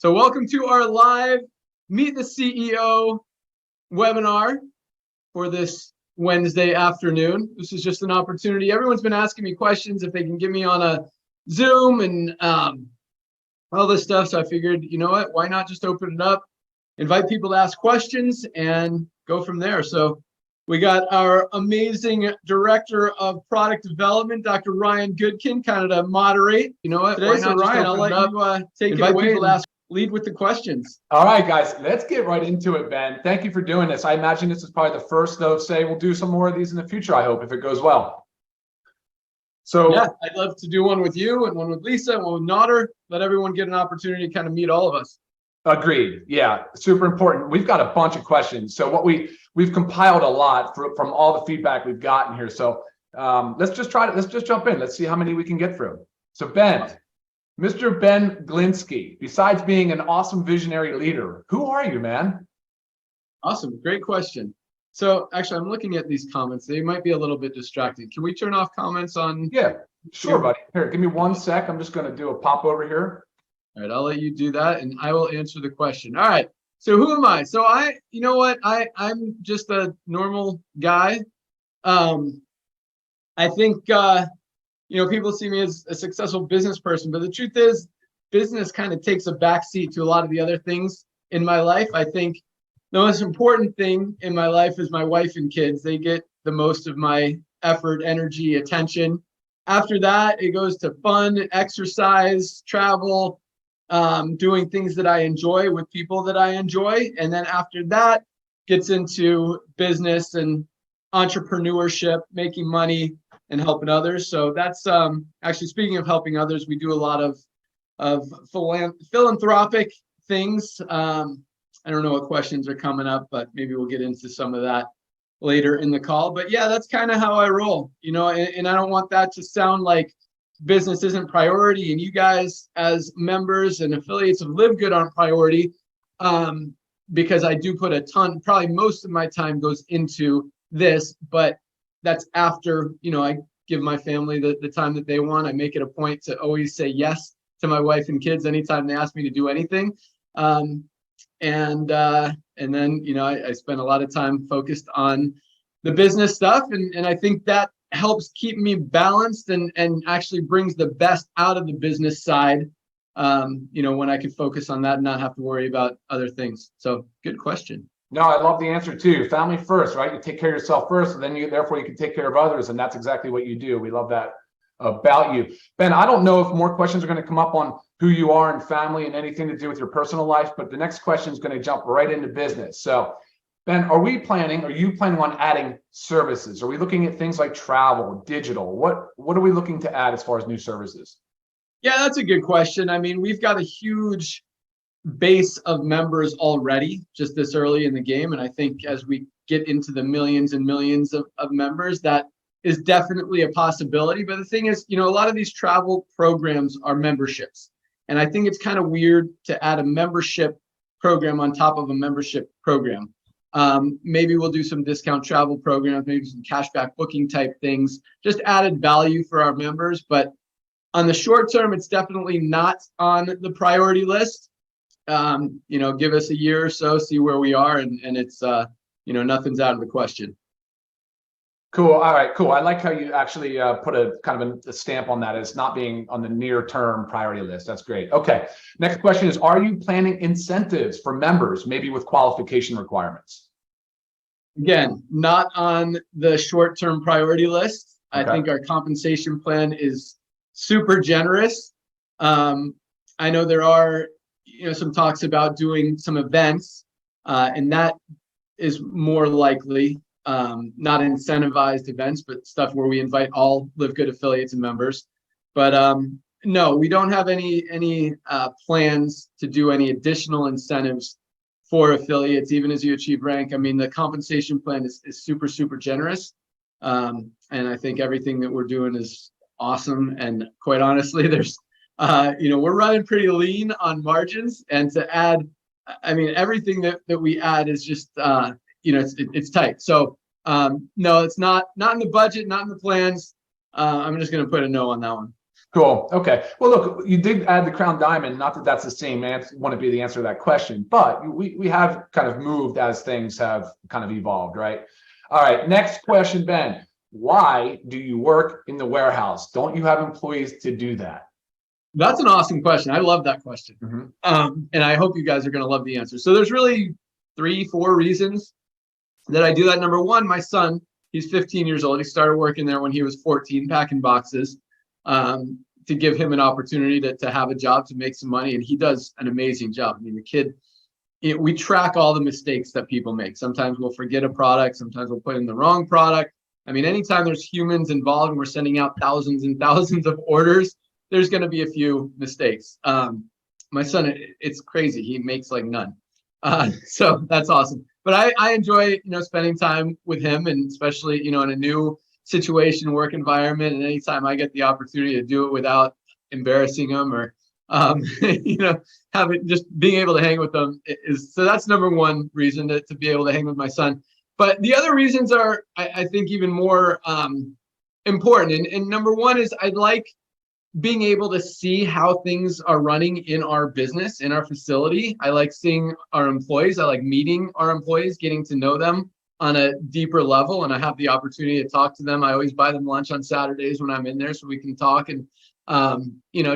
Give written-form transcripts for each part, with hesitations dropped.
So welcome to our live Meet the CEO webinar for this Wednesday afternoon. This is just an opportunity. Everyone's been asking me questions if they can get me on a Zoom and all this stuff. So I figured, you know what, why not just open it up, invite people to ask questions and go from there. So we got our amazing Director of Product Development, Dr. Ryan Goodkin, kind of to moderate. You know what? Today, so Ryan, I'll let you take it away people to ask, lead with the questions. All right, guys, let's get right into it, Ben. Thank you for doing this. I imagine this is probably the first of, say, we'll do some more of these in the future, I hope, if it goes well. So yeah, I'd love to do one with you and one with Lisa and one with Nodder. Let everyone get an opportunity to kind of meet all of us. Agreed. Yeah, super important. We've got a bunch of questions. So what we've compiled a lot from all the feedback we've gotten here. So let's just jump in. Let's see how many we can get through. So Ben, Mr. Ben Glinsky, besides being an awesome visionary leader, who are you, man? Awesome. Great question. So actually, I'm looking at these comments. They might be a little bit distracting. Can we turn off comments on? Yeah, sure, buddy. Here, give me 1 sec. I'm just going to do a pop over here. All right, I'll let you do that and I will answer the question. All right. So who am I? So you know what? I'm just a normal guy. I think, people see me as a successful business person, but the truth is business kind of takes a backseat to a lot of the other things in my life. I think the most important thing in my life is my wife and kids. They get the most of my effort, energy, attention. After that, it goes to fun, exercise, travel, doing things that I enjoy with people that I enjoy. And then after that gets into business and entrepreneurship, making money and helping others. So that's actually, speaking of helping others, we do a lot of philanthropic things. I don't know what questions are coming up, but maybe we'll get into some of that later in the call. But yeah, that's kind of how I roll, and I don't want that to sound like business isn't priority and you guys as members and affiliates of LiveGood aren't priority, because I do put a ton, probably most of my time goes into this, but that's after, I give my family the time that they want. I make it a point to always say yes to my wife and kids anytime they ask me to do anything. And then, I spend a lot of time focused on the business stuff. And I think that helps keep me balanced and actually brings the best out of the business side, when I can focus on that and not have to worry about other things. So good question. No, I love the answer too. Family first, right? You take care of yourself first, and then therefore you can take care of others. And that's exactly what you do. We love that about you. Ben, I don't know if more questions are going to come up on who you are and family and anything to do with your personal life, but the next question is going to jump right into business. So Ben, are you planning on adding services? Are we looking at things like travel, digital? What are we looking to add as far as new services? Yeah, that's a good question. I mean, we've got a huge base of members already just this early in the game. And I think as we get into the millions and millions of members, that is definitely a possibility. But the thing is, a lot of these travel programs are memberships. And I think it's kind of weird to add a membership program on top of a membership program. Maybe we'll do some discount travel programs, maybe some cashback booking type things, just added value for our members. But on the short term, it's definitely not on the priority list. Give us a year or so, see where we are, and it's nothing's out of the question. Cool. All right, cool. I like how you actually put a kind of a stamp on that as not being on the near term priority list. That's great. Okay. Next question is, are you planning incentives for members, maybe with qualification requirements? Again, not on the short term priority list. Okay. I think our compensation plan is super generous. I know there are some talks about doing some events, and that is more likely. Not incentivized events, but stuff where we invite all LiveGood affiliates and members. But no, we don't have any plans to do any additional incentives for affiliates, even as you achieve rank. I mean, the compensation plan is super, super generous. And I think everything that we're doing is awesome. And quite honestly, there's, we're running pretty lean on margins. And to add, I mean, everything that we add is just, it's tight. So no, it's not in the budget, not in the plans. I'm just going to put a no on that one. Cool. Okay. Well, look, you did add the crown diamond. Not that that's the same answer, want to be the answer to that question, but we have kind of moved as things have kind of evolved, right? All right. Next question, Ben. Why do you work in the warehouse? Don't you have employees to do that? That's an awesome question. I love that question. And I hope you guys are going to love the answer. So there's really 3-4 reasons that I do that. Number one, my son, he's 15 years old. He started working there when he was 14, packing boxes, to give him an opportunity to have a job, to make some money. And he does an amazing job. I mean, the kid, we track all the mistakes that people make. Sometimes we'll forget a product. Sometimes we'll put in the wrong product. I mean, anytime there's humans involved and we're sending out thousands and thousands of orders, there's going to be a few mistakes. My son, it's crazy. He makes like none. So that's awesome. But I enjoy, spending time with him, and especially, in a new situation, work environment. And anytime I get the opportunity to do it without embarrassing him, or, having just being able to hang with them so that's number one reason to be able to hang with my son. But the other reasons are, I think, even more important. And number one is I like being able to see how things are running in our business, in our facility. I like seeing our employees. I like meeting our employees, getting to know them on a deeper level. And I have the opportunity to talk to them. I always buy them lunch on Saturdays when I'm in there so we can talk and,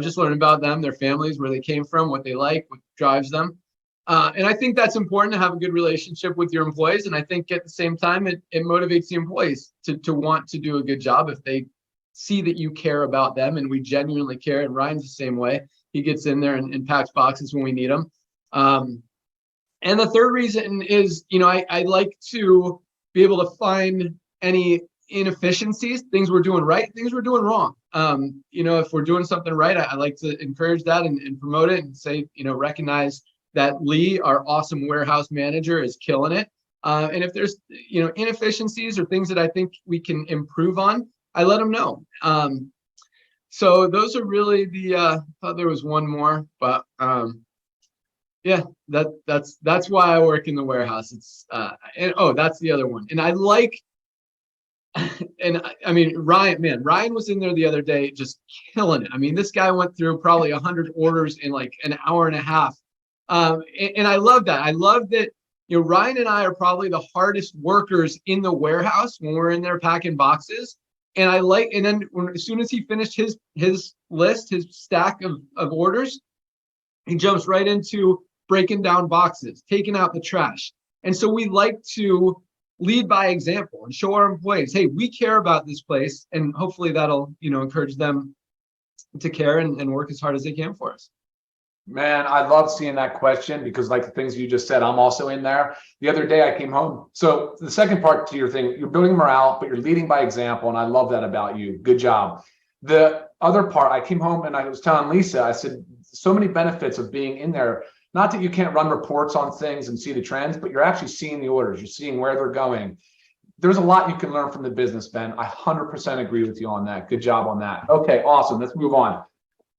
just learn about them, their families, where they came from, what they like, what drives them. And I think that's important, to have a good relationship with your employees. And I think at the same time, it motivates the employees to want to do a good job if they see that you care about them. And we genuinely care. And Ryan's the same way. He gets in there and packs boxes when we need them. And the third reason is, I like to be able to find any inefficiencies, things we're doing right, things we're doing wrong. If we're doing something right, I like to encourage that and promote it, and say, recognize that Lee, our awesome warehouse manager, is killing it. And if there's, inefficiencies or things that I think we can improve on, I let them know. So those are really I thought there was one more, but yeah, that's why I work in the warehouse. It's that's the other one. And I like, and I mean, Ryan was in there the other day just killing it. I mean, this guy went through probably 100 orders in like an hour and a half. And I love that. I love that, Ryan and I are probably the hardest workers in the warehouse when we're in there packing boxes. And then as soon as he finished his list, his stack of orders, he jumps right into breaking down boxes, taking out the trash. And so we like to lead by example and show our employees, hey, we care about this place. And hopefully that'll, encourage them to care and work as hard as they can for us. Man, I love seeing that question, because like the things you just said, I'm also in there. The other day I came home. So the second part to your thing, you're building morale, but you're leading by example. And I love that about you. Good job. The other part, I came home and I was telling Lisa, I said, so many benefits of being in there. Not that you can't run reports on things and see the trends, but you're actually seeing the orders. You're seeing where they're going. There's a lot you can learn from the business, Ben. I 100% agree with you on that. Good job on that. Okay, awesome. Let's move on.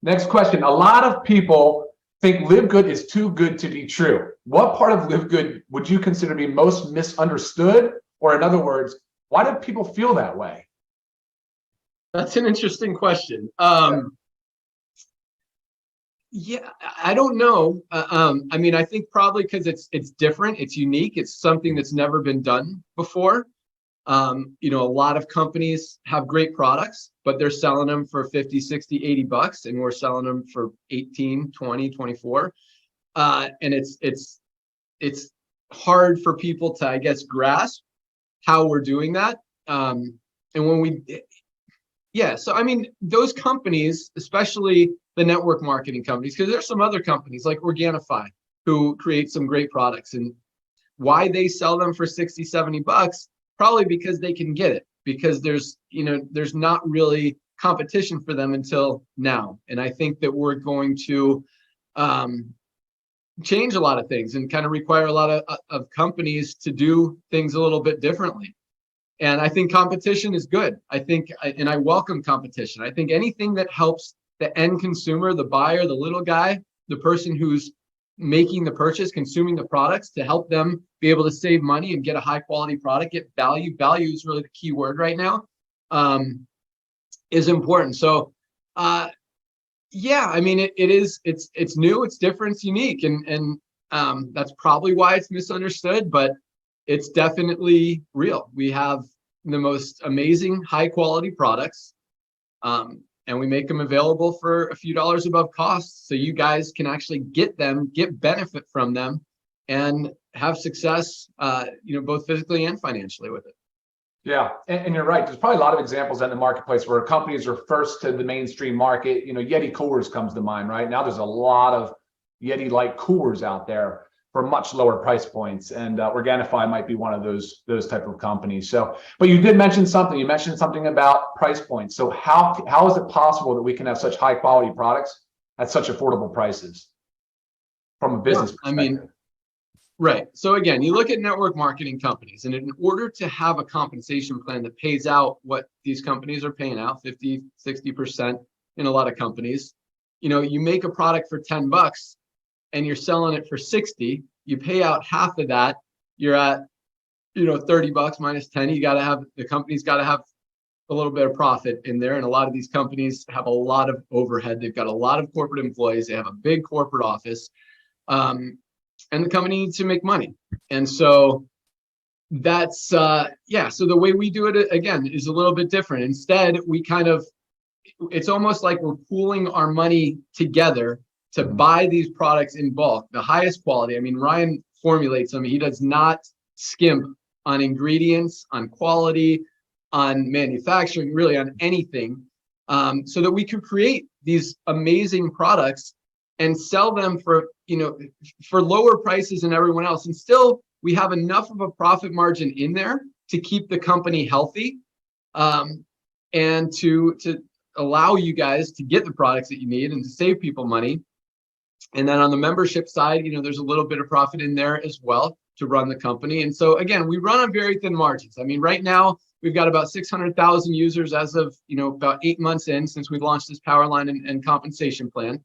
Next question. A lot of people think LiveGood is too good to be true. What part of LiveGood would you consider to be most misunderstood? Or in other words, why do people feel that way? That's an interesting question. Yeah, I don't know. I mean, I think probably because it's different, it's unique, it's something that's never been done before. A lot of companies have great products, but they're selling them for 50, 60, 80 bucks, and we're selling them for 18, 20, 24. And it's hard for people to, I guess, grasp how we're doing that. And when so I mean, those companies, especially the network marketing companies, because there's some other companies like Organifi who create some great products, and why they sell them for 60, 70 bucks, probably because they can get it, because there's not really competition for them until now. And I think that we're going to change a lot of things and kind of require a lot of companies to do things a little bit differently. And I think competition is good. And I welcome competition. I think anything that helps the end consumer, the buyer, the little guy, the person who's making the purchase, consuming the products, to help them be able to save money and get a high quality product, get value. Value is really the key word right now, is important. So Yeah, I mean, it's new, it's different, it's unique, and that's probably why it's misunderstood, but it's definitely real. We have the most amazing high quality products, and we make them available for a few dollars above cost, so you guys can actually get them, get benefit from them, and have success, both physically and financially with it. Yeah, and you're right. There's probably a lot of examples in the marketplace where companies are first to the mainstream market. Yeti Coolers comes to mind, right? Now there's a lot of Yeti-like coolers out there for much lower price points, and Organifi might be one of those type of companies. So, but you did mention something. You mentioned something about price points. So how is it possible that we can have such high quality products at such affordable prices from a business perspective? I mean, right. So again, you look at network marketing companies, and in order to have a compensation plan that pays out what these companies are paying out, 50, 60% in a lot of companies, you make a product for $10 and you're selling it for 60, you pay out half of that, you're at, $30 minus 10, the company's got to have a little bit of profit in there. And a lot of these companies have a lot of overhead. They've got a lot of corporate employees. They have a big corporate office. And the company needs to make money. And so that's, so the way we do it, again, is a little bit different. Instead, it's almost like we're pooling our money together to buy these products in bulk, the highest quality. I mean, Ryan formulates them. He does not skimp on ingredients, on quality, on manufacturing, really on anything, so that we can create these amazing products and sell them for lower prices than everyone else. And still, we have enough of a profit margin in there to keep the company healthy, and to allow you guys to get the products that you need and to save people money. And then on the membership side, there's a little bit of profit in there as well to run the company. And so again, we run on very thin margins. I mean, right now we've got about 600,000 users as of, about 8 months in since we've launched this power line and compensation plan.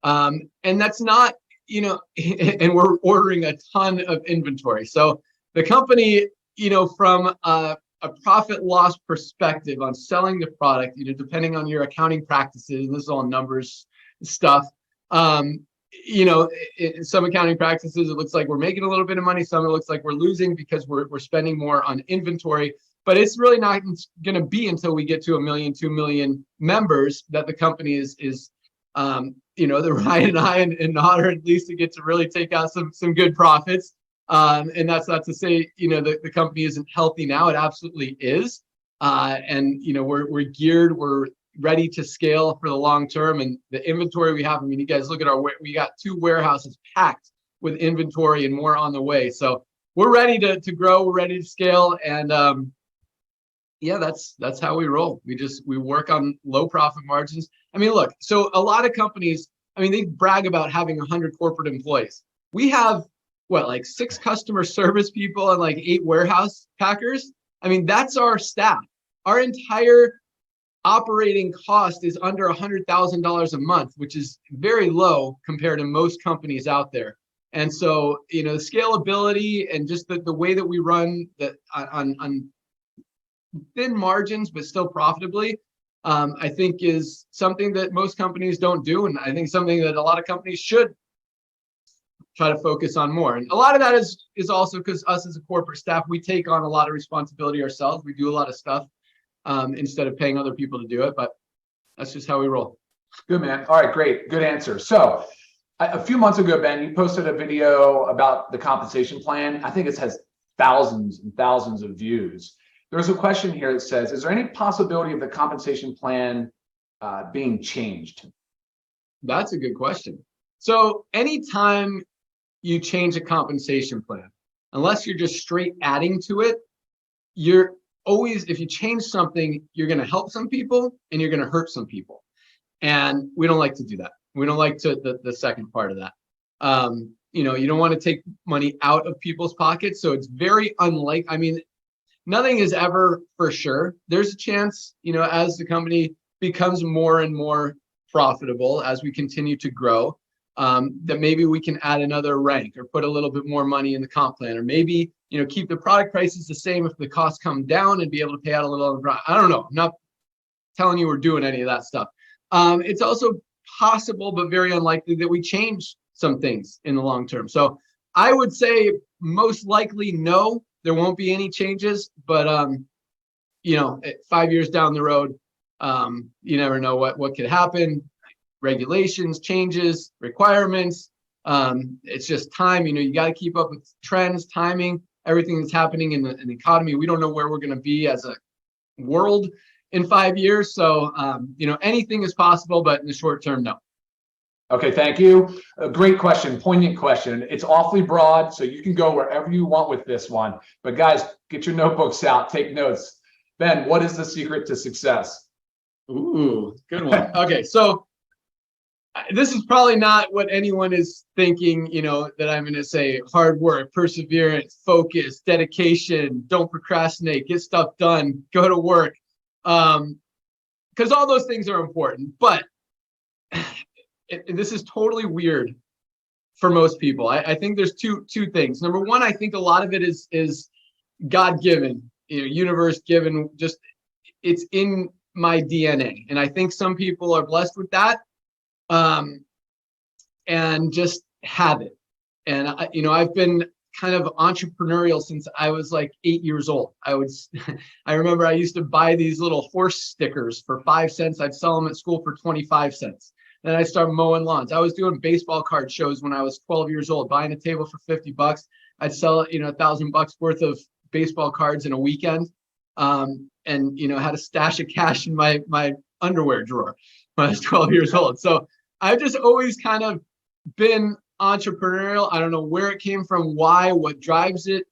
And that's not, and we're ordering a ton of inventory. So the company, from a profit loss perspective on selling the product, depending on your accounting practices, and this is all numbers stuff. In some accounting practices, it looks like we're making a little bit of money. Some it looks like we're losing because we're spending more on inventory. But it's really not going to be until we get to 1 million, 2 million members that the company is that Ryan and I and Nader and Lisa get to really take out some good profits. And that's not to say, the company isn't healthy now. It absolutely is. And, we're geared, we're ready to scale for the long term. And the inventory we have, I mean, you guys look at we got 2 warehouses packed with inventory and more on the way. So we're ready to grow. We're ready to scale. And that's how we roll. We work on low profit margins. I mean, look, so a lot of companies, they brag about having 100 corporate employees. We have like 6 customer service people and like 8 warehouse packers. I mean, that's our staff. Our entire operating cost is under $100,000 a month, which is very low compared to most companies out there. And so, scalability and just the way that we run on thin margins, but still profitably, I think is something that most companies don't do. And I think something that a lot of companies should try to focus on more. And a lot of that is also because us as a corporate staff, we take on a lot of responsibility ourselves. We do a lot of stuff instead of paying other people to do it. But that's just how we roll. Good, man. All right, great. Good answer. So a few months ago, Ben, you posted a video about the compensation plan. I think it has thousands and thousands of views. There's a question here that says, is there any possibility of the compensation plan being changed? That's a good question. So anytime you change a compensation plan, unless you're just straight adding to it, you're always, if you change something, you're going to help some people and you're going to hurt some people. And we don't like to do that. We don't like the second part of that. You don't want to take money out of people's pockets. So it's very unlikely. Nothing is ever for sure. There's a chance, as the company becomes more and more profitable, as we continue to grow, that maybe we can add another rank or put a little bit more money in the comp plan, or maybe, keep the product prices the same if the costs come down and be able to pay out a little on the front. I don't know. I'm not telling you we're doing any of that stuff. It's also possible, but very unlikely that we change some things in the long term. So I would say most likely no, there won't be any changes, but 5 years down the road, you never know what could happen. Regulations, changes, requirements. It's just time. You got to keep up with trends, timing, everything that's happening in the economy. We don't know where we're going to be as a world in 5 years. So, anything is possible, but in the short term, no. Okay, thank you. A great question, poignant question. It's awfully broad, so you can go wherever you want with this one. But guys, get your notebooks out, take notes. Ben, what is the secret to success? Ooh, good one. Okay, so this is probably not what anyone is thinking, that I'm going to say: hard work, perseverance, focus, dedication, don't procrastinate, get stuff done, go to work. Because all those things are important, but this is totally weird for most people. I think there's two things. Number one, I think a lot of it is God-given, universe given, just it's in my DNA. And I think some people are blessed with that, and just have it. And I've been kind of entrepreneurial since I was like 8 years old. I remember I used to buy these little horse stickers for 5 cents. I'd sell them at school for 25 cents. Then I started mowing lawns. I was doing baseball card shows when I was 12 years old, buying a table for $50. I'd sell $1,000 worth of baseball cards in a weekend. And had a stash of cash in my underwear drawer when I was 12 years old. So I've just always kind of been entrepreneurial. I don't know where it came from, why, what drives it,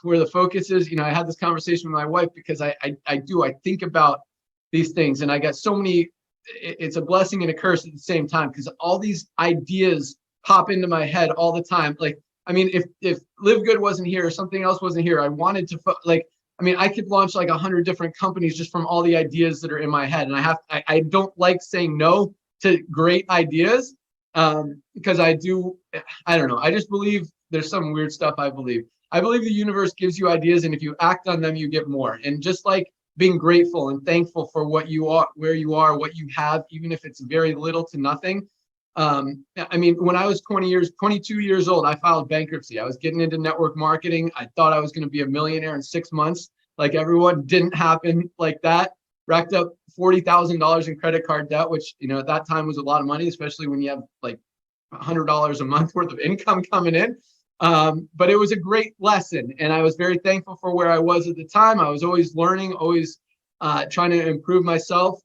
where the focus is. I had this conversation with my wife because I think about these things, and I got so many. It's a blessing and a curse at the same time, because all these ideas pop into my head all the time. Like, if LiveGood wasn't here or something else wasn't here, I wanted to I could launch like 100 different companies just from all the ideas that are in my head. And I don't like saying no to great ideas, because I don't know. I just believe there's some weird stuff. I believe the universe gives you ideas, and if you act on them, you get more. And just like being grateful and thankful for what you are, where you are, what you have, even if it's very little to nothing. When I was 22 years old, I filed bankruptcy. I was getting into network marketing. I thought I was going to be a millionaire in 6 months. Like everyone, didn't happen like that. Racked up $40,000 in credit card debt, which, at that time was a lot of money, especially when you have like $100 a month worth of income coming in. But it was a great lesson, and I was very thankful for where I was at the time. I was always learning, always trying to improve myself.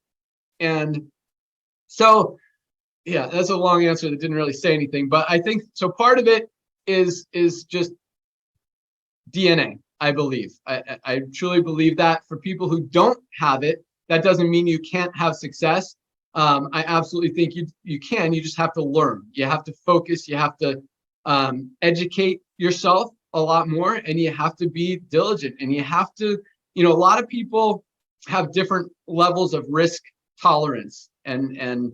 And so, yeah, that's a long answer that didn't really say anything, but I think so. Part of it is just DNA. I believe. I truly believe that. For people who don't have it, that doesn't mean you can't have success. I absolutely think you can. You just have to learn. You have to focus. You have to educate yourself a lot more, and you have to be diligent, and you have to, a lot of people have different levels of risk tolerance and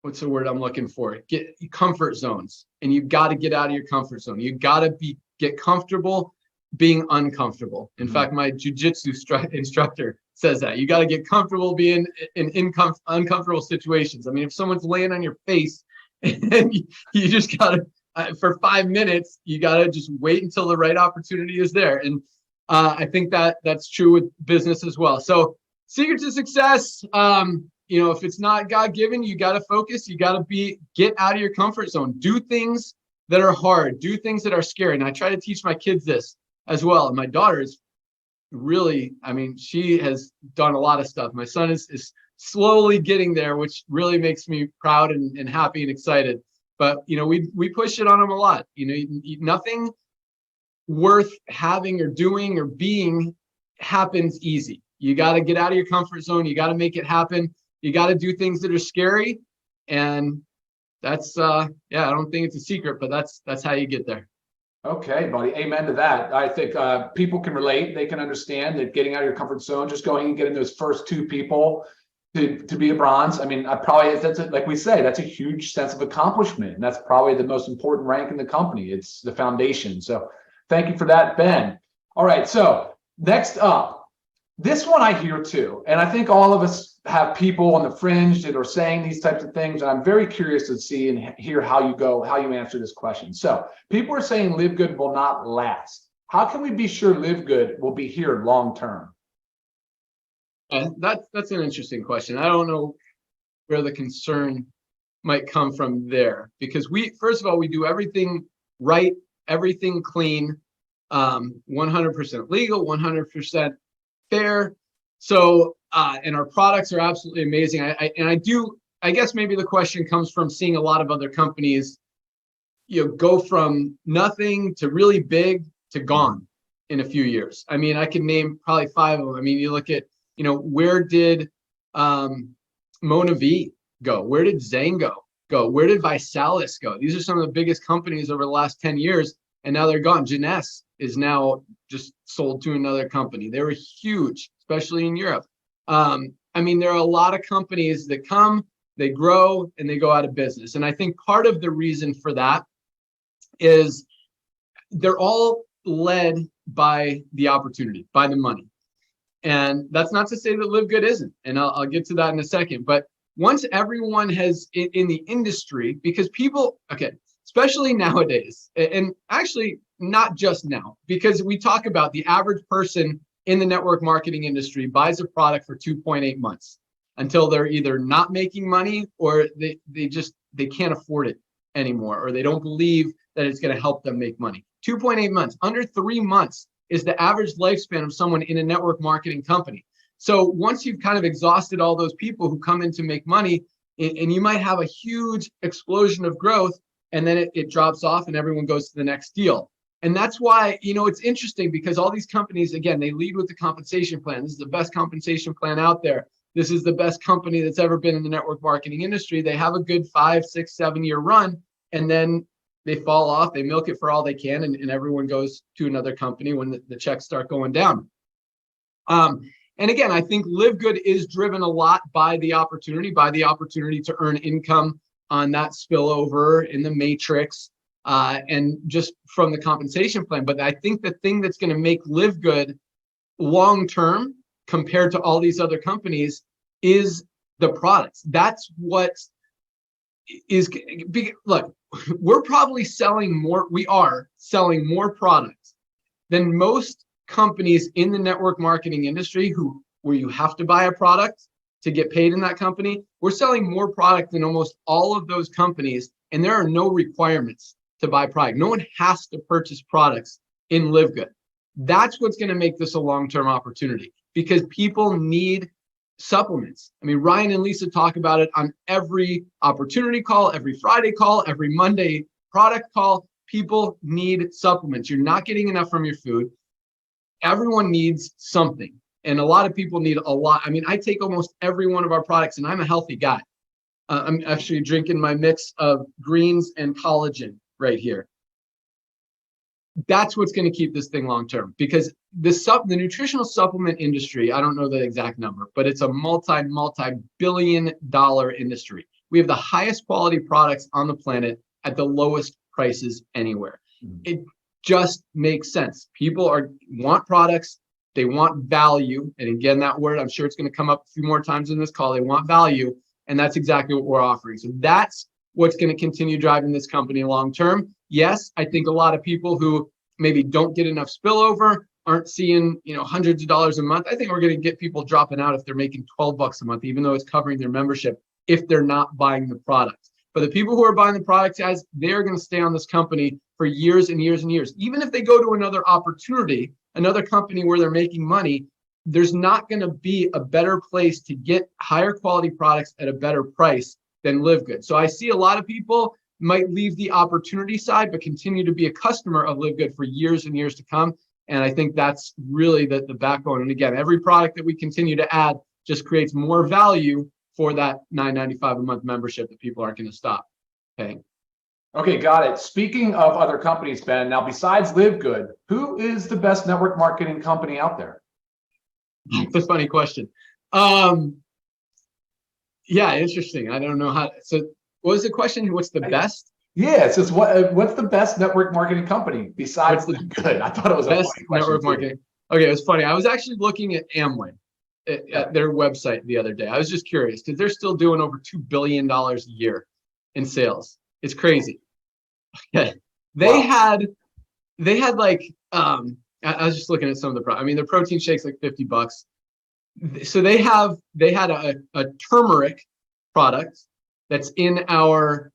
what's the word I'm looking for? Get comfort zones, and you've got to get out of your comfort zone. You got to get comfortable being uncomfortable. In fact, my jujitsu instructor says that you got to get comfortable being in uncomfortable situations. If someone's laying on your face, and you just got to, for 5 minutes, you got to just wait until the right opportunity is there. And I think that's true with business as well. So secret to success, if it's not God-given, you got to focus. You got to get out of your comfort zone. Do things that are hard. Do things that are scary. And I try to teach my kids this as well. And my daughter is really, she has done a lot of stuff. My son is slowly getting there, which really makes me proud and happy and excited. But, we push it on him a lot. Nothing worth having or doing or being happens easy. You got to get out of your comfort zone. You got to make it happen. You got to do things that are scary. And that's, I don't think it's a secret, but that's how you get there. Okay, buddy. Amen to that. I think people can relate. They can understand that getting out of your comfort zone, just going and getting those first 2 people to be a bronze. Like we say, that's a huge sense of accomplishment. And that's probably the most important rank in the company. It's the foundation. So thank you for that, Ben. All right. So next up, This one I hear too, and I think all of us have people on the fringe that are saying these types of things, and I'm very curious to see and hear how you answer this question. So people are saying LiveGood will not last. How can we be sure LiveGood will be here long term? That's an interesting question. I don't know where the concern might come from there, because first of all, we do everything right, everything clean, 100% legal, 100% fair. So, and our products are absolutely amazing. I guess maybe the question comes from seeing a lot of other companies, go from nothing to really big to gone in a few years. I mean, I can name probably 5 of them. I mean, you look at, where did Mona V go? Where did Zango go? Where did Visalis go? These are some of the biggest companies over the last 10 years, and now they're gone. Jeunesse is now just sold to another company. They were huge, especially in Europe. I mean, there are a lot of companies that come, they grow, and they go out of business. And I think part of the reason for that is they're all led by the opportunity, by the money. And that's not to say that LiveGood isn't, and I'll get to that in a second. But once everyone has in the industry, because people, especially nowadays, and actually not just now, because we talk about the average person in the network marketing industry buys a product for 2.8 months until they're either not making money or they can't afford it anymore, or they don't believe that it's going to help them make money. 2.8 months, under 3 months is the average lifespan of someone in a network marketing company. So once you've kind of exhausted all those people who come in to make money, and you might have a huge explosion of growth, and then it drops off and everyone goes to the next deal. And that's why, it's interesting, because all these companies, again, they lead with the compensation plan. This is the best compensation plan out there. This is the best company that's ever been in the network marketing industry. They have a good 5, 6, 7-year run, and then they fall off, they milk it for all they can, and everyone goes to another company when the checks start going down. And again, I think LiveGood is driven a lot by the opportunity to earn income on that spillover in the matrix, and just from the compensation plan. But I think the thing that's going to make LiveGood long-term compared to all these other companies is the products. That's what is, look, we are selling more products than most companies in the network marketing industry where you have to buy a product to get paid in that company. We're selling more product than almost all of those companies, and there are no requirements to buy product. No one has to purchase products in LiveGood. That's what's going to make this a long-term opportunity, because people need supplements. I mean, Ryan and Lisa talk about it on every opportunity call, every Friday call, every Monday product call. People need supplements. You're not getting enough from your food. Everyone needs something. And a lot of people need a lot. I mean, I take almost every one of our products, and I'm a healthy guy. I'm actually drinking my mix of greens and collagen right here. That's what's going to keep this thing long term, because the nutritional supplement industry, I don't know the exact number, but it's a multi-billion-dollar industry. We have the highest quality products on the planet at the lowest prices anywhere. It just makes sense. People want products, they want value, and again, that word, I'm sure it's going to come up a few more times in this call. They want value, and that's exactly what we're offering. So that's what's going to continue driving this company long term. Yes, I think a lot of people who maybe don't get enough spillover aren't seeing, hundreds of dollars a month. I think we're going to get people dropping out if they're making $12 a month, even though it's covering their membership, if they're not buying the products. But the people who are buying the products, guys, they're going to stay on this company for years and years and years. Even if they go to another opportunity, another company where they're making money, there's not going to be a better place to get higher quality products at a better price than LiveGood. So I see a lot of people might leave the opportunity side, but continue to be a customer of LiveGood for years and years to come. And I think that's really the backbone. And again, every product that we continue to add just creates more value for that $9.95 a month membership that people aren't going to stop paying. Okay, got it. Speaking of other companies, Ben, now besides LiveGood, who is the best network marketing company out there? That's a funny question. Yeah, interesting. I don't know how. So, what was the question? What's the best? Yeah, it's just what's the best network marketing company besides LiveGood? I thought it was a best funny question network too. marketing. Okay, it's funny. I was actually looking at Amway at their website the other day. I was just curious because they're still doing over $2 billion a year in sales. It's crazy. Yeah. They Wow. had like I was just looking at some of the I mean, their protein shakes like $50. So they had a turmeric product that's in our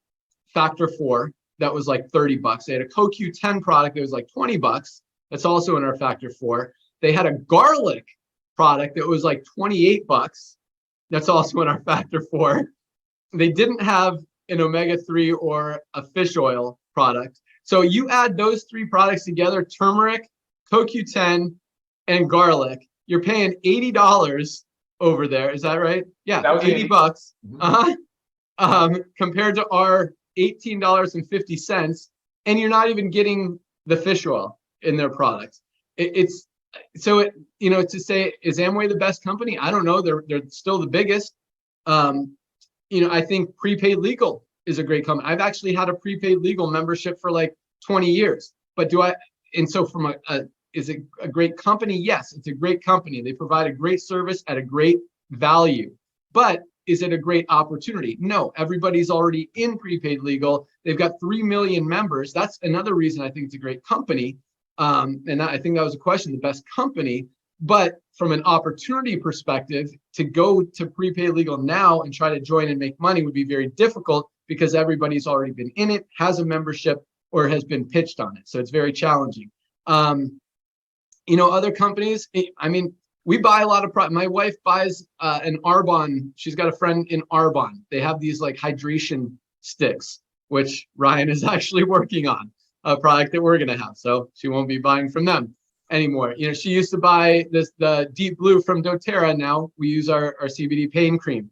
factor 4 that was like $30. They had a CoQ10 product that was like $20. That's also in our factor 4. They had a garlic product that was like $28. That's also in our factor 4. They didn't have an omega-3 or a fish oil product. So you add those 3 products together, turmeric, CoQ10, and garlic, you're paying $80 over there. Is that right? Yeah, That was $80. Mhm. Compared to our $18.50, and you're not even getting the fish oil in their products. It's so to say, is Amway the best company? I don't know. They're still the biggest. I think Prepaid Legal is a great company. I've actually had a Prepaid Legal membership for like 20 years. But from is it a great company? Yes, it's a great company. They provide a great service at a great value. But is it a great opportunity? No, everybody's already in Prepaid Legal. They've got 3 million members. That's another reason I think it's a great company. And I think that was a question, the best company. But from an opportunity perspective, to go to Prepaid Legal now and try to join and make money would be very difficult because everybody's already been in it, has a membership, or has been pitched on it. So it's very challenging. Other companies, I mean, we buy a lot of product. My wife buys an Arbonne. She's got a friend in Arbonne. They have these like hydration sticks, which Ryan is actually working on, a product that we're going to have. So she won't be buying from them anymore. She used to buy the Deep Blue from doTERRA. Now we use our CBD pain cream.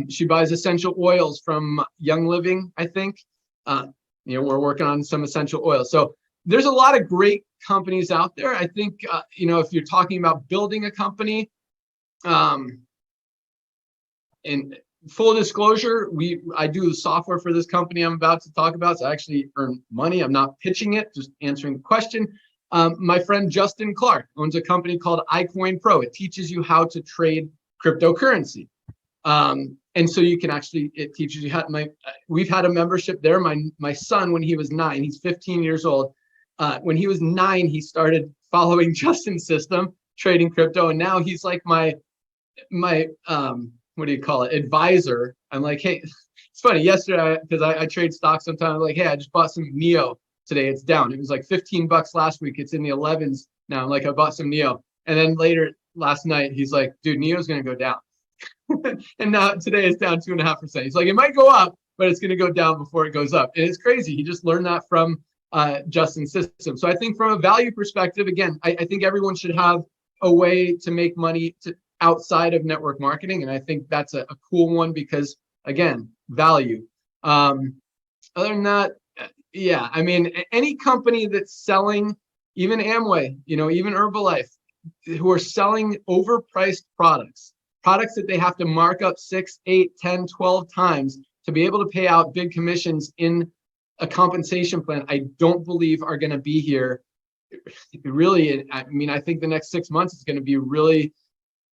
She buys essential oils from Young Living, I think. We're working on some essential oils. So there's a lot of great companies out there. I think, if you're talking about building a company, in full disclosure, I do the software for this company I'm about to talk about. So I actually earn money. I'm not pitching it, just answering the question. My friend Justin Clark owns a company called iCoin Pro. It teaches you how to trade cryptocurrency. And so it teaches you how. We've had a membership there. My son, when he was 9, he's 15 years old. When he was 9, he started following Justin's system, trading crypto, and now he's like my what do you call it, advisor. I'm like, hey, it's funny. Yesterday, because I trade stocks sometimes, I'm like, hey, I just bought some NEO today. It's down. It was like $15 last week. It's in the 11s now. I'm like, I bought some NEO, and then later last night, he's like, dude, NEO's gonna go down. And now today it's down 2.5%. He's like, it might go up, but it's going to go down before it goes up. And it's crazy. He just learned that from Justin's system. So I think from a value perspective, again, I think everyone should have a way to make money outside of network marketing. And I think that's a cool one because, again, value. Other than that, yeah, I mean, any company that's selling, even Amway, even Herbalife, who are selling overpriced products that they have to mark up 6, 8, 10, 12 times to be able to pay out big commissions in a compensation plan, I don't believe are going to be here. Really, I mean, I think the next 6 months is going to be really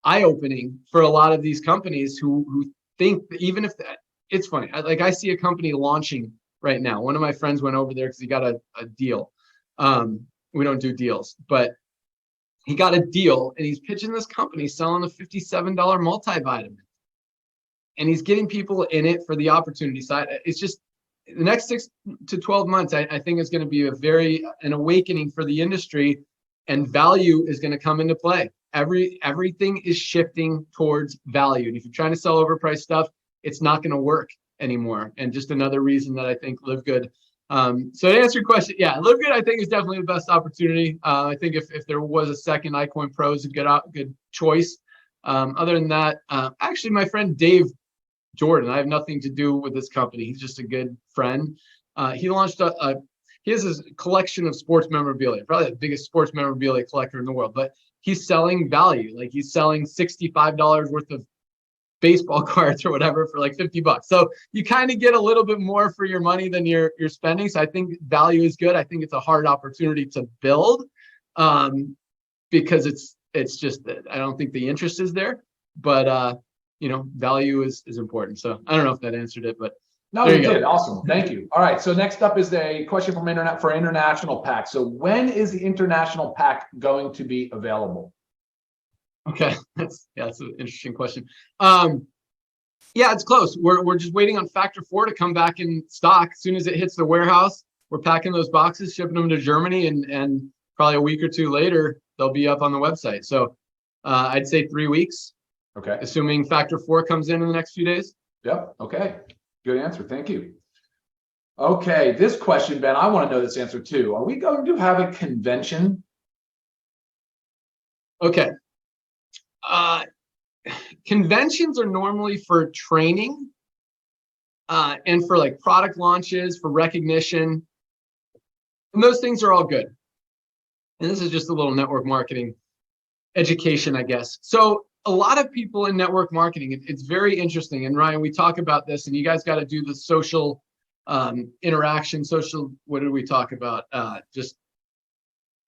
eye-opening for a lot of these companies who think that even if it's funny, I see a company launching right now. One of my friends went over there because he got a deal. We don't do deals, but he got a deal and he's pitching this company selling a $57 multivitamin. And he's getting people in it for the opportunity side. It's just the next 6 to 12 months, I think is going to be an awakening for the industry, and value is going to come into play. Everything is shifting towards value. And if you're trying to sell overpriced stuff, it's not going to work anymore. And just another reason that I think LiveGood. So to answer your question, yeah, LiveGood I think is definitely the best opportunity. I think if there was a second, iCoin Pro is a good choice. Other than that, actually my friend Dave Jordan, I have nothing to do with this company. He's just a good friend. He launched he has this collection of sports memorabilia, probably the biggest sports memorabilia collector in the world, but he's selling value. Like he's selling $65 worth of baseball cards or whatever for like $50. So you kind of get a little bit more for your money than you're spending. So I think value is good. I think it's a hard opportunity to build. because it's just that I don't think the interest is there, but value is important. So I don't know if that answered it, but no, you did. Awesome. Thank you. All right. So next up is a question from international pack. So when is the international pack going to be available? Okay, that's an interesting question. Yeah, it's close. We're just waiting on Factor 4 to come back in stock. As soon as it hits the warehouse, we're packing those boxes, shipping them to Germany, and probably a week or two later, they'll be up on the website. So I'd say 3 weeks. Okay. Assuming Factor 4 comes in the next few days. Yep. Okay. Good answer. Thank you. Okay. This question, Ben, I want to know this answer too. Are we going to have a convention? Okay. Conventions are normally for training and for like product launches, for recognition. And those things are all good. And this is just a little network marketing education, I guess. So a lot of people in network marketing, it's very interesting. And Ryan, we talk about this, and you guys got to do the social interaction, social, what did we talk about? Just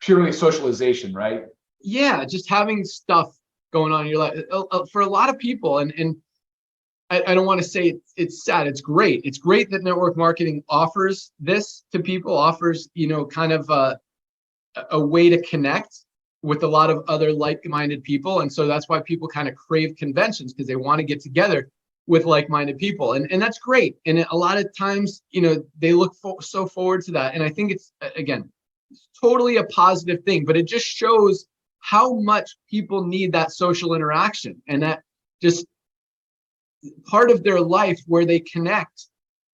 purely socialization, right? Yeah, just having stuff going on in your life. For a lot of people, and I don't want to say it's sad, it's great. It's great that network marketing offers this to people, offers, kind of a way to connect with a lot of other like-minded people. And so that's why people kind of crave conventions, because they want to get together with like-minded people. And that's great. And a lot of times, they look so forward to that. And I think it's, again, totally a positive thing, but it just shows how much people need that social interaction, and that just part of their life where they connect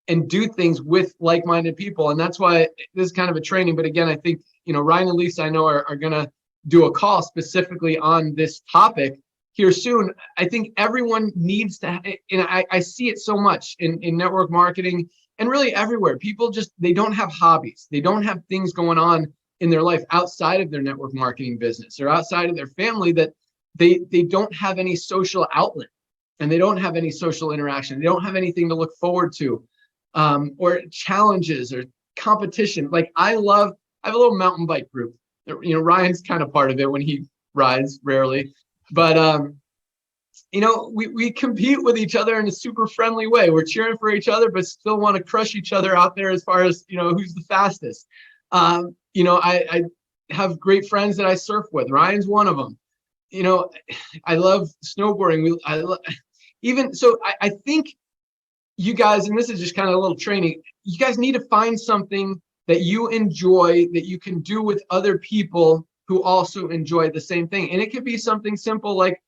and do things with like-minded people. And that's why this is kind of a training. But again, I think, Ryan and Lisa, I know are going to do a call specifically on this topic here soon. I think everyone needs to, and I see it so much in network marketing and really everywhere. People they don't have hobbies. They don't have things going on in their life outside of their network marketing business or outside of their family, that they don't have any social outlet, and they don't have any social interaction. They don't have anything to look forward to, or challenges or competition. Like I have a little mountain bike group. Ryan's kind of part of it when he rides, rarely, but we compete with each other in a super friendly way. We're cheering for each other, but still want to crush each other out there as far as who's the fastest. I have great friends that I surf with. Ryan's one of them. I love snowboarding. I think you guys, and this is just kind of a little training, you guys need to find something that you enjoy, that you can do with other people who also enjoy the same thing. And it could be something simple like,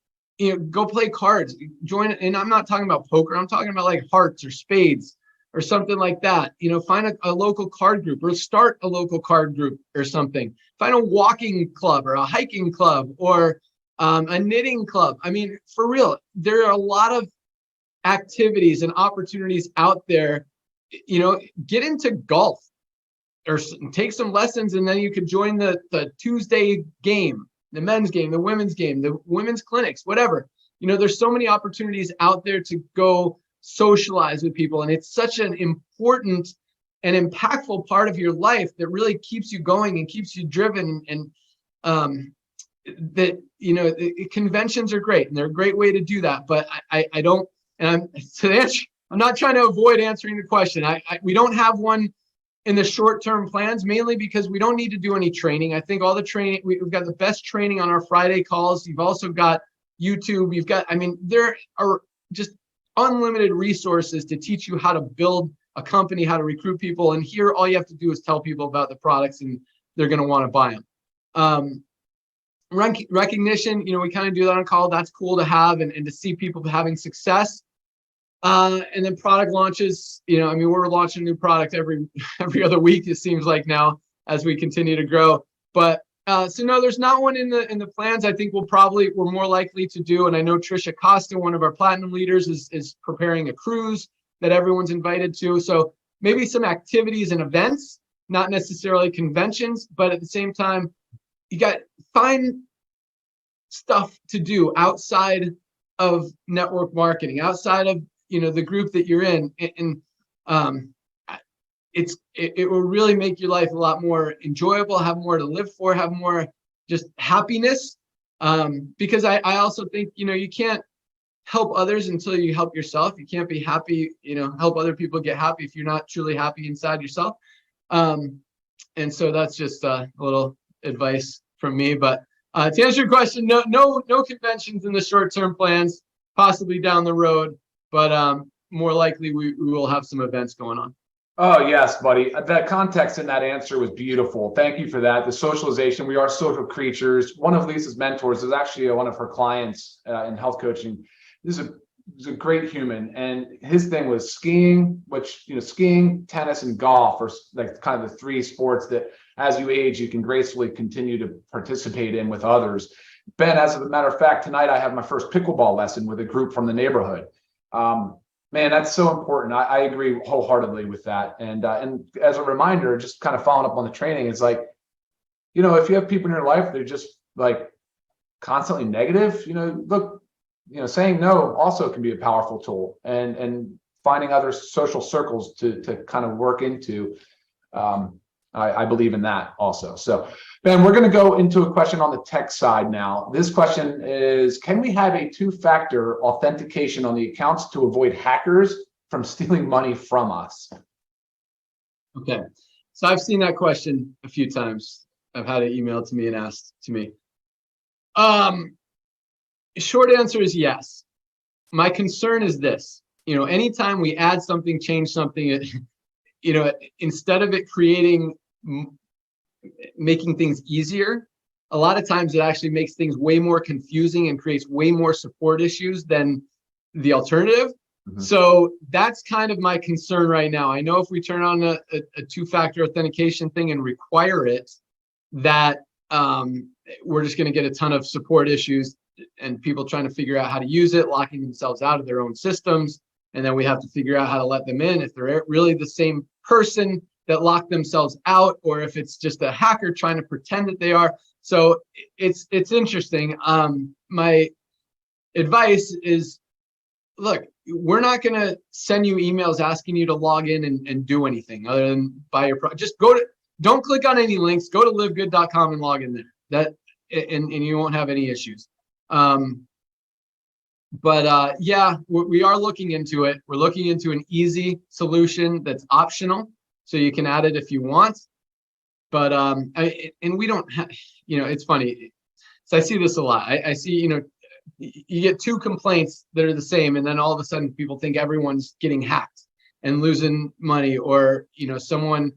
go play cards, join. And I'm not talking about poker. I'm talking about like hearts or spades or something like that. Find a local card group, or start a local card group or something. Find a walking club or a hiking club or a knitting club. I mean, for real, there are a lot of activities and opportunities out there. Get into golf or take some lessons, and then you could join the Tuesday game, the men's game, the women's game, the women's clinics, whatever. There's so many opportunities out there to go socialize with people. And it's such an important and impactful part of your life that really keeps you going and keeps you driven. And conventions are great, and they're a great way to do that. But I don't, and I'm not trying to avoid answering the question. We don't have one in the short-term plans, mainly because we don't need to do any training. I think all the training, we've got the best training on our Friday calls. You've also got YouTube. There are just unlimited resources to teach you how to build a company, how to recruit people. And here, all you have to do is tell people about the products, and they're going to want to buy them. Recognition, we kind of do that on call. That's cool to have, and to see people having success. And then product launches, we're launching a new product every other week, it seems like now, as we continue to grow. But so no, there's not one in the plans. I think we're more likely to do, and I know Trisha Costa, one of our platinum leaders, is preparing a cruise that everyone's invited to. So maybe some activities and events, not necessarily conventions, but at the same time, you got find stuff to do outside of network marketing, outside of the group that you're in, and it will really make your life a lot more enjoyable, have more to live for, have more just happiness. Because I also think, you can't help others until you help yourself. You can't be happy, help other people get happy if you're not truly happy inside yourself. And so that's just a little advice from me. But to answer your question, no conventions in the short-term plans, possibly down the road, but more likely we will have some events going on. Oh, yes, buddy. The context in that answer was beautiful. Thank you for that. The socialization, we are social creatures. One of Lisa's mentors is actually one of her clients in health coaching. This is a great human. And his thing was skiing, which, skiing, tennis, and golf are like kind of the three sports that as you age, you can gracefully continue to participate in with others. Ben, as a matter of fact, tonight I have my first pickleball lesson with a group from the neighborhood. Man, that's so important. I agree wholeheartedly with that. And as a reminder, just kind of following up on the training, it's like, if you have people in your life, they're just like constantly negative, look, saying no also can be a powerful tool, and finding other social circles to kind of work into. I believe in that also. So, Ben, we're going to go into a question on the tech side now. This question is, can we have a two-factor authentication on the accounts to avoid hackers from stealing money from us? Okay. So I've seen that question a few times. I've had it emailed to me and asked to me. Short answer is yes. My concern is this, anytime we add something, change something, instead of it making things easier, a lot of times it actually makes things way more confusing and creates way more support issues than the alternative. Mm-hmm. So that's kind of my concern right now. I know if we turn on a two-factor authentication thing and require it, that we're just going to get a ton of support issues and people trying to figure out how to use it, locking themselves out of their own systems. And then we have to figure out how to let them in if they're really the same person that locked themselves out, or if it's just a hacker trying to pretend that they are. So it's interesting. My advice is, look, we're not going to send you emails asking you to log in and do anything other than buy your product. Just don't click on any links, go to livegood.com and log in there. And you won't have any issues. Yeah, we are looking into it. We're looking into an easy solution that's optional, so you can add it if you want. But and we don't have, it's funny. So I see this a lot. I see, you get two complaints that are the same, and then all of a sudden people think everyone's getting hacked and losing money, or someone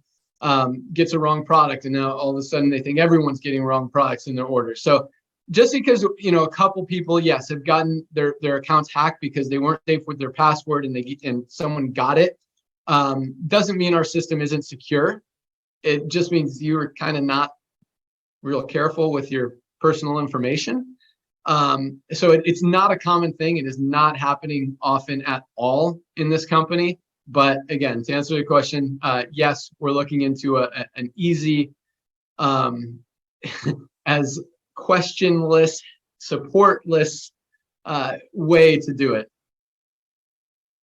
gets a wrong product, and now all of a sudden they think everyone's getting wrong products in their order. So just because a couple people, yes, have gotten their accounts hacked because they weren't safe with their password and someone got it, doesn't mean our system isn't secure. It just means you were kind of not real careful with your personal information. So it's not a common thing. It is not happening often at all in this company. But again, to answer your question, yes, we're looking into an easy, as questionless, supportless way to do it.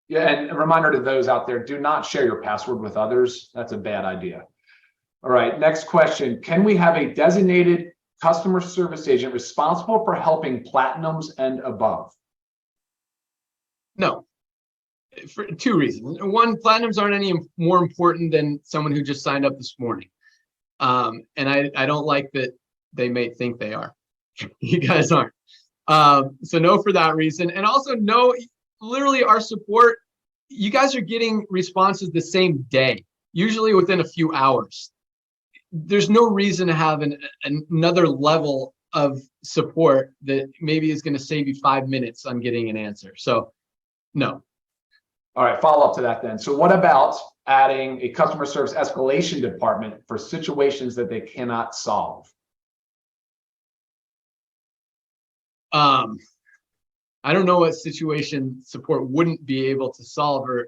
Yeah, and a reminder to those out there, do not share your password with others. That's a bad idea. All right, next question. Can we have a designated customer service agent responsible for helping platinums and above? No, for two reasons. One, platinums aren't any more important than someone who just signed up this morning. And I don't like that they may think they are. You guys aren't. So no for that reason. And also no, literally our support, you guys are getting responses the same day, usually within a few hours. There's no reason to have another level of support that maybe is going to save you 5 minutes on getting an answer. So no. All right, follow up to that then. So what about adding a customer service escalation department for situations that they cannot solve? I don't know what situation support wouldn't be able to solve, or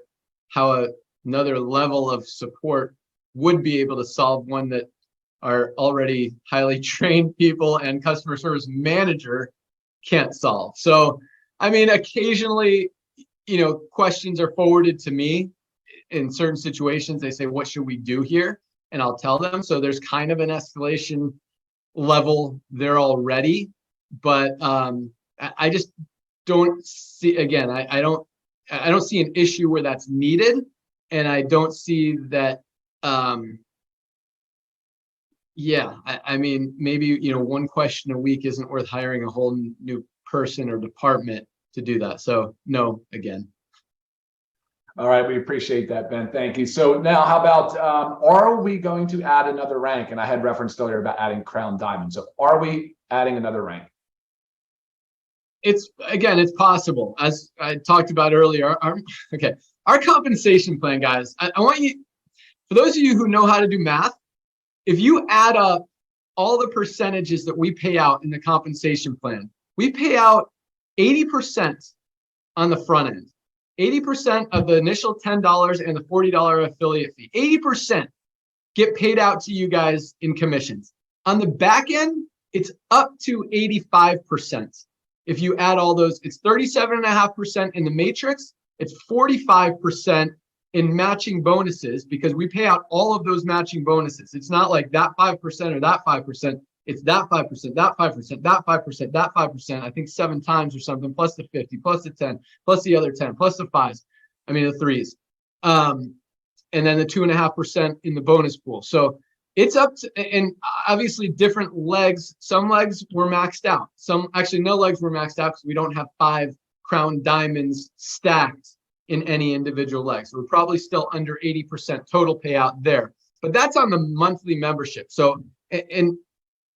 how another level of support would be able to solve one that our already highly trained people and customer service manager can't solve. So, I mean, occasionally, questions are forwarded to me in certain situations. They say, what should we do here? And I'll tell them. So there's kind of an escalation level there already. but I just don't see, again, I don't see an issue where that's needed, and I don't see that. Yeah, I mean, maybe, one question a week isn't worth hiring a whole new person or department to do that. So no, again. All right, we appreciate that, Ben. Thank you. So now, how about are we going to add another rank? And I had referenced earlier about adding Crown Diamond. So are we adding another rank? It's possible, as I talked about earlier. Our compensation plan, guys. I want you, for those of you who know how to do math, if you add up all the percentages that we pay out in the compensation plan, we pay out 80% on the front end. 80% of the initial $10 and the $40 affiliate fee. 80% get paid out to you guys in commissions. On the back end, it's up to 85%. If you add all those, it's 37.5% in the matrix. It's 45% in matching bonuses, because we pay out all of those matching bonuses. It's not like that 5% or that 5%. It's that 5%, that 5%, that 5%, that 5%, I think 7 times or something, plus the 50, plus the 10, plus the other 10, plus the 5s. I mean, the 3s. And then the 2.5% in the bonus pool. So it's up to, and obviously different legs. Some legs were maxed out. Actually, no legs were maxed out because we don't have 5 Crown Diamonds stacked in any individual leg. So we're probably still under 80% total payout there. But that's on the monthly membership. So, and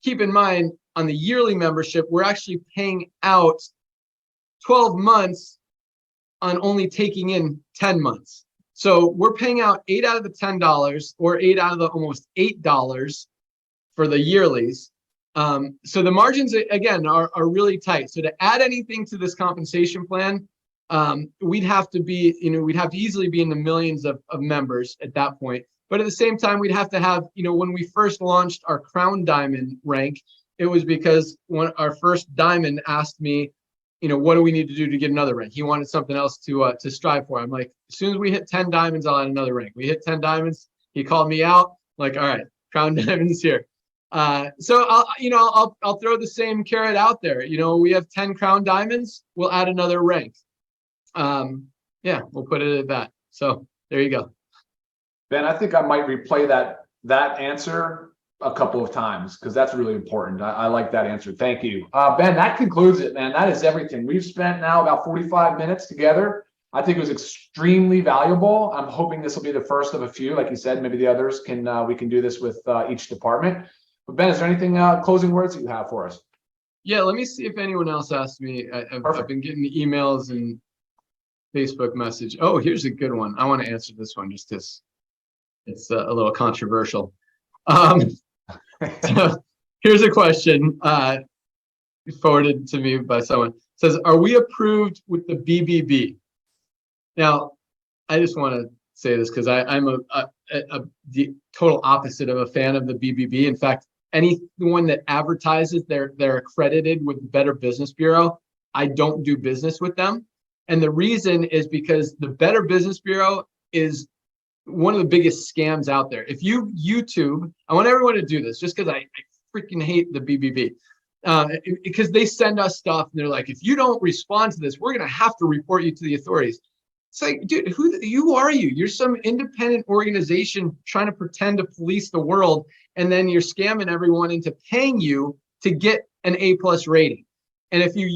keep in mind, on the yearly membership, we're actually paying out 12 months on only taking in 10 months. So we're paying out 8 out of the $10, or 8 out of the almost $8 for the yearlies. So the margins, again, are really tight. So to add anything to this compensation plan, we'd have to be, we'd have to easily be in the millions of members at that point. But at the same time, we'd have to have, when we first launched our Crown Diamond rank, it was because when our first diamond asked me, what do we need to do to get another rank? He wanted something else to strive for. I'm like, as soon as we hit 10 diamonds, I'll add another rank. We hit 10 diamonds. He called me out. I'm like, all right, Crown Diamond's here. So I'll throw the same carrot out there. We have 10 Crown Diamonds. We'll add another rank. Yeah, we'll put it at that. So there you go. Ben, I think I might replay that answer a couple of times, because that's really important. I like that answer. Thank you. Ben, that concludes it, man. That is everything. We've spent now about 45 minutes together. I think it was extremely valuable. I'm hoping this will be the first of a few. Like you said, maybe the others we can do this with each department. But Ben, is there anything closing words that you have for us? Yeah, let me see if anyone else asked me. I've been getting the emails and Facebook message. Oh, here's a good one. I want to answer this one just because it's a little controversial. So here's a question forwarded to me by someone. It says, are we approved with the BBB? Now, I just want to say this because I'm the total opposite of a fan of the BBB. In fact, anyone that advertises they're accredited with the Better Business Bureau, I don't do business with them. And the reason is because the Better Business Bureau is one of the biggest scams out there. If you YouTube, I want everyone to do this just because I freaking hate the BBB. Because they send us stuff and they're like, if you don't respond to this, we're going to have to report you to the authorities. It's like, dude, who are you? You're some independent organization trying to pretend to police the world, and then you're scamming everyone into paying you to get an A+ rating. And if you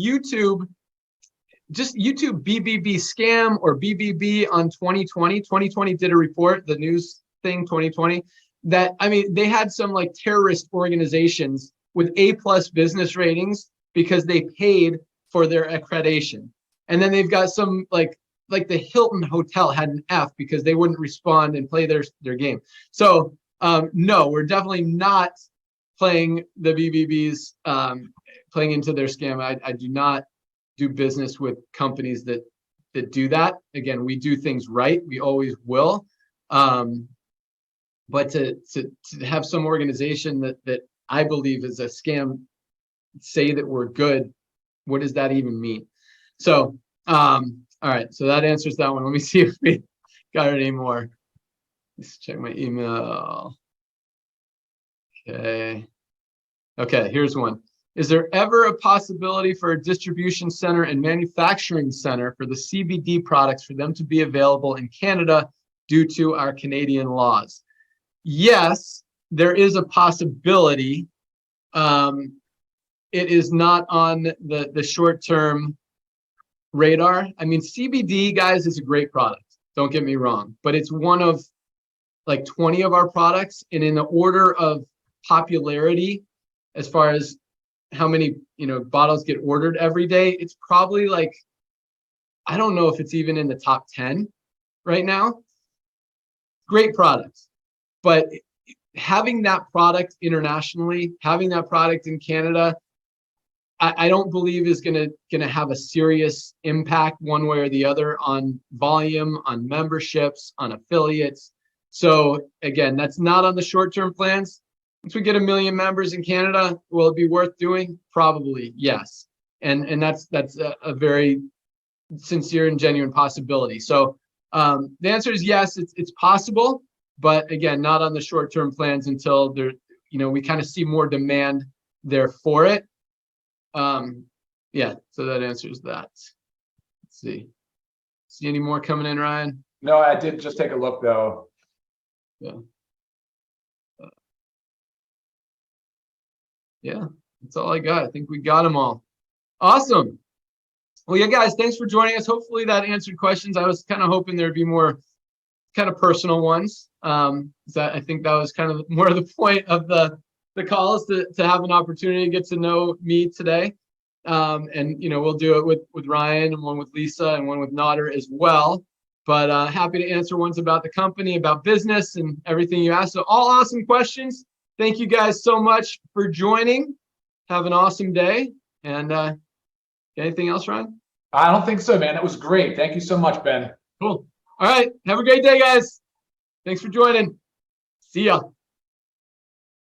just YouTube BBB scam or BBB on 2020. 2020 did a report, the news thing 2020, that, I mean, they had some like terrorist organizations with A+ business ratings because they paid for their accreditation. And then they've got some like the Hilton Hotel had an F because they wouldn't respond and play their game. So no, we're definitely not playing the BBBs, playing into their scam. I do not do business with companies that do that. Again, we do things right. We always will. But to have some organization that I believe is a scam say that we're good, what does that even mean? So, all right. So that answers that one. Let me see if we got any more. Let's check my email. Okay. Okay, here's one. Is there ever a possibility for a distribution center and manufacturing center for the CBD products for them to be available in Canada due to our Canadian laws? Yes, there is a possibility. It is not on the short-term radar. I mean, CBD, guys, is a great product. Don't get me wrong, but it's one of like 20 of our products, and in the order of popularity, as far as how many bottles get ordered every day, it's probably like, I don't know if it's even in the top 10 right now. Great products, but having that product internationally, having that product in Canada, I don't believe is gonna have a serious impact one way or the other on volume, on memberships, on affiliates. So again, that's not on the short-term plans. Once we get 1 million members in Canada, will it be worth doing? Probably, yes. And that's a very sincere and genuine possibility. So the answer is yes, it's possible, but again, not on the short-term plans until there, we kind of see more demand there for it. Yeah, so that answers that. Let's see any more coming in, Ryan? No, I did just take a look though. Yeah. Yeah, that's all I got. I think we got them all. Awesome. Well, yeah, guys, thanks for joining us. Hopefully that answered questions. I was kind of hoping there'd be more kind of personal ones. I think that was kind of more of the point of the call, is to have an opportunity to get to know me today. And we'll do it with Ryan, and one with Lisa, and one with Nodder as well. But happy to answer ones about the company, about business, and everything you asked. So all awesome questions. Thank you guys so much for joining. Have an awesome day. And anything else, Ryan? I don't think so, man. It was great. Thank you so much, Ben. Cool. All right. Have a great day, guys. Thanks for joining. See ya.